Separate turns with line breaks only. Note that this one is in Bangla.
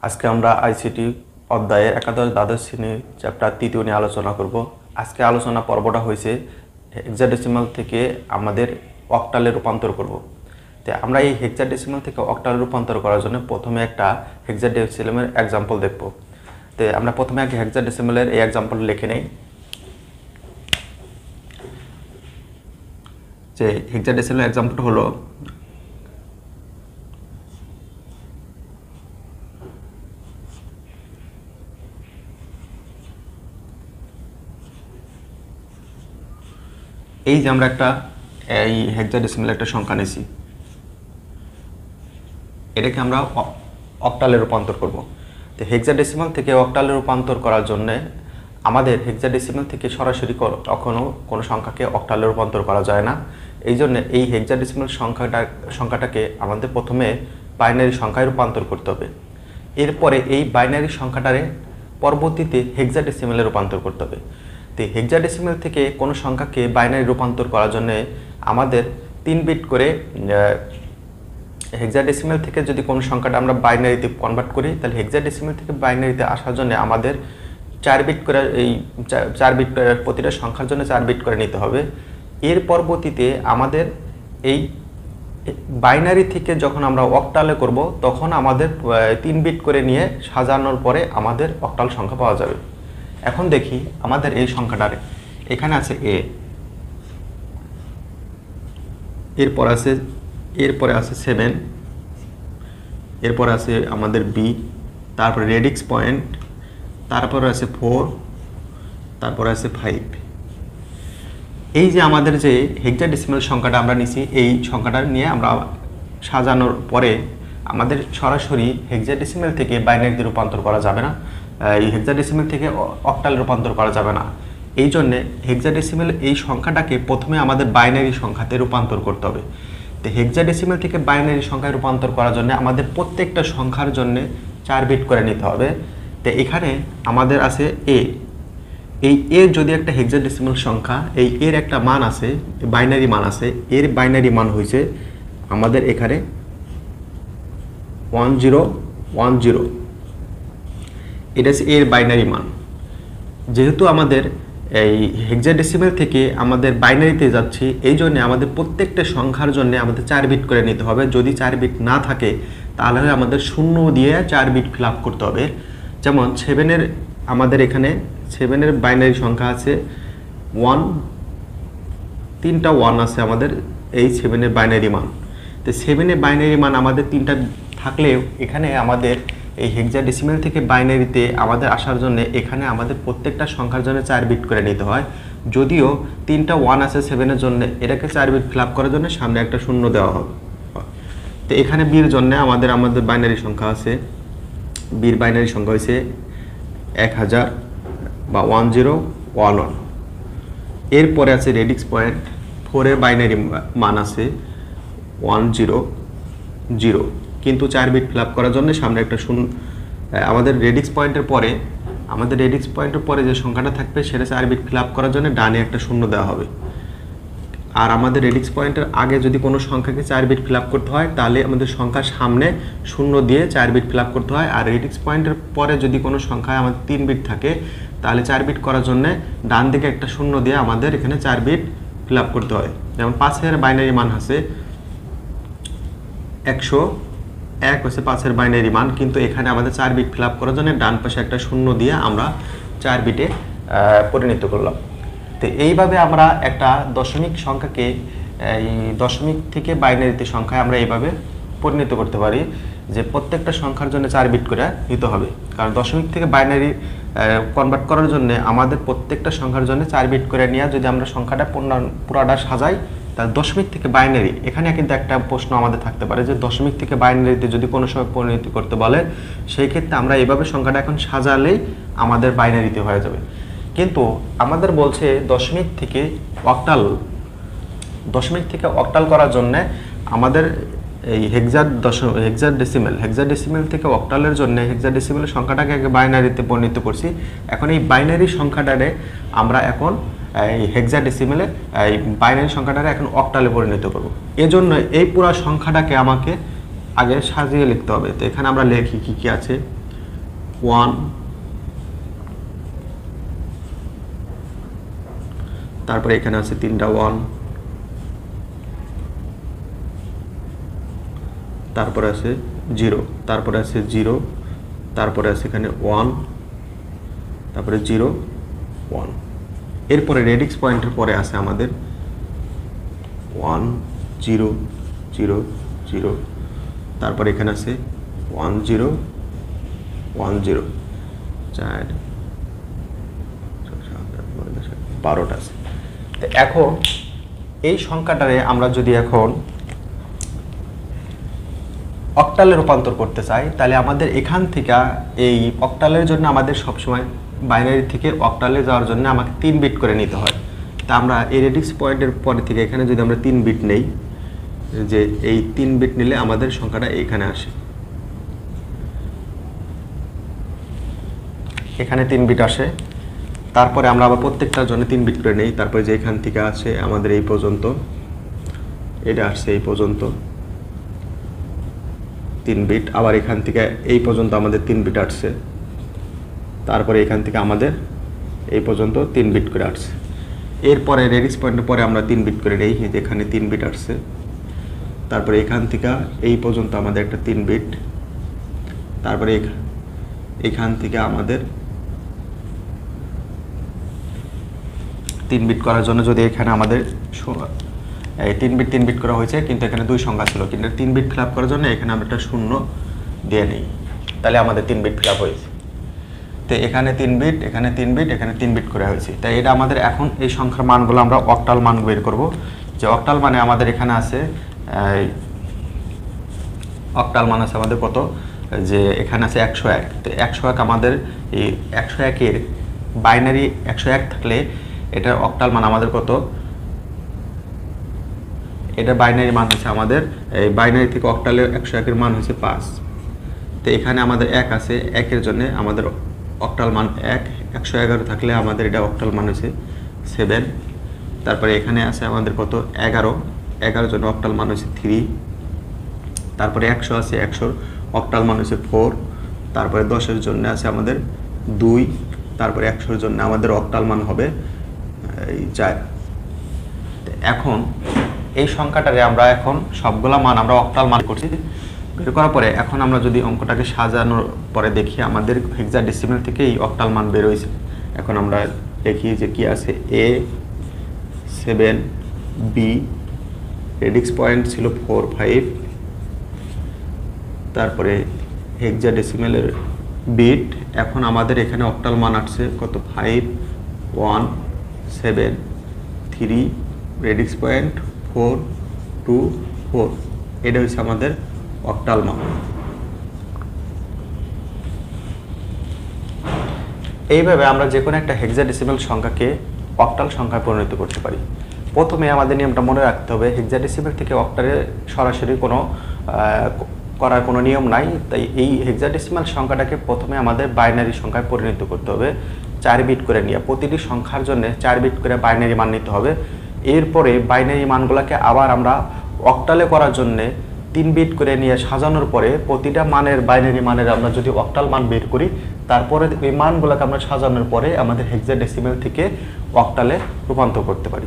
আজকে আমরা আইসিটি অধ্যায়ের একাদশ দ্বাদশ শ্রেণীর চ্যাপ্টার তৃতীয় নিয়ে আলোচনা করব। আজকে আলোচনা পর্বটা হয়েছে হেক্সাডেসিমাল থেকে আমাদের অক্টালে রূপান্তর করব। তো আমরা এই হেক্সাডেসিমাল থেকে অক্টালে রূপান্তর করার জন্য প্রথমে একটা হেক্সাডেসিমালের এক্সাম্পল দেখব। তো আমরা প্রথমে আগে হেক্সাডেসিমালের এই এক্সাম্পল লিখে নেই যে হেক্সাডেসিমাল এক্সাম্পল হলো এই যে আমরা একটা এই হেক্সাডেসিমাল একটা সংখ্যা নিয়েছি, এটাকে আমরা অক্টালে রূপান্তর করব। তো হেক্সাডেসিমাল থেকে অক্টালে রূপান্তর করার জন্য আমাদের হেক্সাডেসিমাল থেকে সরাসরি কখনো কোনো সংখ্যাকে অক্টালে রূপান্তর করা যায় না। এই জন্য এই হেক্সাডেসিমাল সংখ্যাটাকে আমাদের প্রথমে বাইনারি সংখ্যায় রূপান্তর করতে হবে। এরপরে এই বাইনারি সংখ্যাটারে পরবর্তীতে হেক্সাডেসিমালে রূপান্তর করতে হবে। তো হেক্সাডেসিমাল থেকে কোনো সংখ্যাকে বাইনারি রূপান্তর করার জন্য আমাদের 3 বিট করে হেক্সাডেসিমাল থেকে যদি কোনো সংখ্যাটা আমরা বাইনারিতে কনভার্ট করি, তাহলে হেক্সাডেসিমাল থেকে বাইনারিতে আসার জন্য আমাদের 4 বিট করে এই 4 বিট প্রতিটা সংখ্যার জন্য 4 বিট করে নিতে হবে। এর পরবর্তীতে আমাদের এই বাইনারি থেকে যখন আমরা অক্টালে করব তখন আমাদের 3 বিট করে নিয়ে সাজানোর পরে আমাদের অক্টাল সংখ্যা পাওয়া যাবে। এখন দেখি আমাদের এই সংখ্যাটার এখানে আছে এ, এরপরে আছে 7, এরপরে আছে আমাদের বি, তারপরে রেডিক্স পয়েন্ট, তারপরে আছে 4, তারপরে আছে 5। এই যে আমাদের যে হেক্সাডেসিমাল সংখ্যাটা আমরা নিছি, এই সংখ্যাটা নিয়ে আমরা সাজানোর পরে আমাদের সরাসরি হেক্সাডেসিমাল থেকে বাইনারিতে রূপান্তর করা যাবে না, এই হেক্সাডেসিমাল থেকে অক্টালে রূপান্তর করা যাবে না। এই জন্যে হেক্সাডেসিমাল এই সংখ্যাটাকে প্রথমে আমাদের বাইনারি সংখ্যাতে রূপান্তর করতে হবে। তো হেক্সাডেসিমাল থেকে বাইনারি সংখ্যায় রূপান্তর করার জন্য আমাদের প্রত্যেকটা সংখ্যার জন্য 4 বিট করে নিতে হবে। তো এখানে আমাদের আছে এ, এই এ যদি একটা হেক্সাডেসিমাল সংখ্যা, এই এর একটা মান আছে, বাইনারি মান আছে, এর বাইনারি মান হয়েছে আমাদের এখানে 1010। এটা হচ্ছে এর বাইনারি মান। যেহেতু আমাদের এই হেক্সাডেসিমাল থেকে আমাদের বাইনারিতে যাচ্ছি, এই জন্য আমাদের প্রত্যেকটা সংখ্যার জন্য আমাদের 4 বিট করে নিতে হবে। যদি 4 বিট না থাকে তাহলে আমাদের 0 দিয়ে 4 বিট ফিল আপ করতে হবে। যেমন 7-এর আমাদের এখানে 7-এর বাইনারি সংখ্যা আছে 1, 3টা 1 আছে আমাদের এই 7-এর বাইনারি মান। তো 7-এর বাইনারি মান আমাদের 3টা থাকলেও এখানে আমাদের এই হেক্সাডেসিমাল থেকে বাইনারিতে আমাদের আসার জন্য এখানে আমাদের প্রত্যেকটা সংখ্যার জন্য 4 বিট করে নিতে হয়। যদিও 3টা 1 আছে 7-এর জন্য, এটাকে 4 বিট ফিল আপ করার জন্য সামনে একটা 0 দেওয়া হবে। তো এখানে বির জন্য আমাদের বাইনারি সংখ্যা আছে, বির বাইনারি সংখ্যা হয়েছে 1000 বা 1011। এরপরে আছে রেডিক্স পয়েন্ট, 4-এর বাইনারি মান আছে 100, কিন্তু 4 বিট ফিল আপ করার জন্য সামনে একটা 0। আমাদের রেডিক্স পয়েন্টের পরে যে সংখ্যাটা থাকবে সেটা 4 বিট ফিল আপ করার জন্য ডানে একটা 0 দেওয়া হবে। আর আমাদের রেডিক্স পয়েন্টের আগে যদি কোনো সংখ্যাকে 4 বিট ফিল আপ করতে হয় তাহলে আমাদের সংখ্যার সামনে 0 দিয়ে 4 বিট ফিল আপ করতে হয়। আর রেডিক্স পয়েন্টের পরে যদি কোনো সংখ্যায় আমাদের 3 বিট থাকে তাহলে 4 বিট করার জন্য ডান দিকে একটা 0 দিয়ে আমাদের এখানে 4 বিট ফিল আপ করতে হয়। যেমন 5-এর বাইনারি মান আছে 101 হচ্ছে 5-এর বাইনারি মান, কিন্তু এখানে আমাদের 4 বিট ফিল আপ করার জন্য ডান পাশে একটা 0 দিয়ে আমরা 4 বিটে পরিণত করলাম। তো এইভাবে আমরা একটা দশমিক সংখ্যাকে এই দশমিক থেকে বাইনারিতে সংখ্যায় আমরা এইভাবে পরিণত করতে পারি যে প্রত্যেকটা সংখ্যার জন্য 4 বিট করে নিতে হবে। কারণ দশমিক থেকে বাইনারি কনভার্ট করার জন্য আমাদের প্রত্যেকটা সংখ্যার জন্য 4 বিট করে নিয়ে যদি আমরা সংখ্যাটা পুরাটা সাজাই, তাহলে দশমিক থেকে বাইনারি, এখানে কিন্তু একটা প্রশ্ন আমাদের থাকতে পারে যে দশমিক থেকে বাইনারিতে যদি কোনো সময় পরিণত করতে বলে, সেই ক্ষেত্রে আমরা এইভাবে সংখ্যাটা এখন সাজালেই আমাদের বাইনারিতে হয়ে যাবে। কিন্তু আমাদের বলছে দশমিক থেকে অক্টাল করার জন্য আমাদের এই হেক্সাডেসিমাল থেকে অক্টালের জন্য হেক্সাডেসিমালের সংখ্যাটাকে আগে বাইনারিতে পরিণত করছি। এখন এই বাইনারি সংখ্যাটারে আমরা এখন এই হেক্সাডেসিমালে এই বাইনারি সংখ্যাটারে এখন অক্টালে পরিণত করব। এজন্য এই পুরো সংখ্যাটাকে আমাকে আগে সাজিয়ে লিখতে হবে। তো এখানে আমরা লিখি কি কি আছে। 1, তারপরে এখানে আছে 3টা 1, তারপরে আছে 0, তারপরে আছে 0, তারপরে আছে এখানে 1, তারপরে 0 1, এরপরে রেডিক্স পয়েন্টের পরে আছে আমাদের 1 0 0 0, তারপরে এখানে আছে 1 0 1 0, 4 12টা আছে। তো এখন এই সংখ্যাটারে আমরা যদি এখন অক্টালে রূপান্তর করতে চাই, তাহলে আমাদের এখান থেকে এই অক্টালের জন্য আমাদের সবসময় বাইনারি থেকে অক্টালে যাওয়ার জন্য আমাকে 3 বিট করে নিতে হয়। তা আমরা এই রেডিক্স পয়েন্টের পরে থেকে এখানে যদি আমরা 3 বিট নেই, যে এই 3 বিট নিলে আমাদের সংখ্যাটা এখানে আসে, এখানে 3 বিট আসে। তারপরে আমরা আবার প্রত্যেকটার জন্য 3 বিট করে নেই। তারপরে যে এখান থেকে আসে আমাদের এই পর্যন্ত, এটা আসছে এই পর্যন্ত 3 বিট, আবার এখান থেকে এই পর্যন্ত আমাদের 3 বিট আসছে, তারপরে এখান থেকে আমাদের এই পর্যন্ত 3 বিট করে আসছে। এরপরে রেডিক্স পয়েন্টের পরে আমরা 3 বিট করে নেই, যেখানে 3 বিট আসছে। তারপরে এখান থেকে এই পর্যন্ত আমাদের একটা 3 বিট, তারপরে এখান থেকে আমাদের 3 বিট করার জন্য যদি এখানে আমাদের 3 বিট করা হয়েছে, কিন্তু এখানে 2 সংখ্যা ছিল, কিন্তু 3 বিট ফিল আপ করার জন্য এখানে আমরা একটা 0 দিয়ে নিই, তাহলে আমাদের 3 বিট ফিল আপ হয়েছে। তো এখানে 3 বিট, এখানে 3 বিট, এখানে 3 বিট করে হয়েছে। তাই এটা আমাদের এখন এই সংখ্যার মানগুলো আমরা অক্টাল মান বের করব। যে অক্টাল মানে আমাদের এখানে আছে, অক্টাল মান আছে আমাদের কত, যে এখানে আছে 101। তো 101 আমাদের এই 101-এর বাইনারি 101 থাকলে এটার অক্টাল মান আমাদের কত, এটা বাইনারি মান হচ্ছে আমাদের, এই বাইনারি থেকে অক্টালে 101-এর মান হচ্ছে 5। তো এখানে আমাদের 1 আছে, 1-এর জন্য আমাদের অক্টাল মান 1, 111 থাকলে আমাদের এটা অক্টাল মান হচ্ছে 7। তারপরে এখানে আছে আমাদের কত 11, 11-এর জন্য অক্টাল মান হচ্ছে 3। তারপরে 100 আছে, 100-র অক্টাল মান হচ্ছে 4। তারপরে 10-এর জন্য আছে আমাদের 2। তারপরে 100-এর জন্য আমাদের অক্টাল মান হবে 4। এখন এই সংখ্যাটারে আমরা এখন সবগুলা মান আমরা অক্টাল মান করছি, বের করার পরে এখন আমরা যদি অঙ্কটাকে সাজানোর পরে দেখি আমাদের হেক্সাডেসিমাল থেকে এই অক্টাল মান বের হয়েছে। এখন আমরা দেখি যে কি আছে, A 7, B রেডিক্স পয়েন্ট ছিল 4 5, তারপরে হেক্সাডেসিমালের বিট। এখন আমাদের এখানে অক্টাল মান আসছে কত, 5 1 7 3, রেডিক্স পয়েন্ট 4 2 4, এটা হচ্ছে আমাদের অক্টাল মান। এইভাবে আমরা যে কোনো একটা হেক্সাডেসিমাল সংখ্যাকে অক্টাল সংখ্যায় পরিণত করতে পারি। প্রথমে আমাদের নিয়মটা মনে রাখতে হবে, হেক্সাডেসিমাল থেকে অক্টালে সরাসরি করার কোনো নিয়ম নাই। তাই এই হেক্সাডেসিমাল সংখ্যাটাকে প্রথমে আমাদের বাইনারি সংখ্যায় পরিণত করতে হবে, 4 বিট করে নিয়ে প্রতিটি সংখ্যার জন্য 4 বিট করে বাইনারি মান নিতে হবে। এরপরে বাইনারি মানগুলোকে আবার আমরা অক্টালে করার জন্য 3 বিট করে নিয়ে সাজানোর পরে প্রতিটা মানের বাইনারি মানের আমরা যদি অক্টাল মান বের করি, তারপরে এই মানগুলোকে আমরা সাজানোর পরে আমাদের হেক্সাডেসিমাল থেকে অক্টালে রূপান্তর করতে পারি।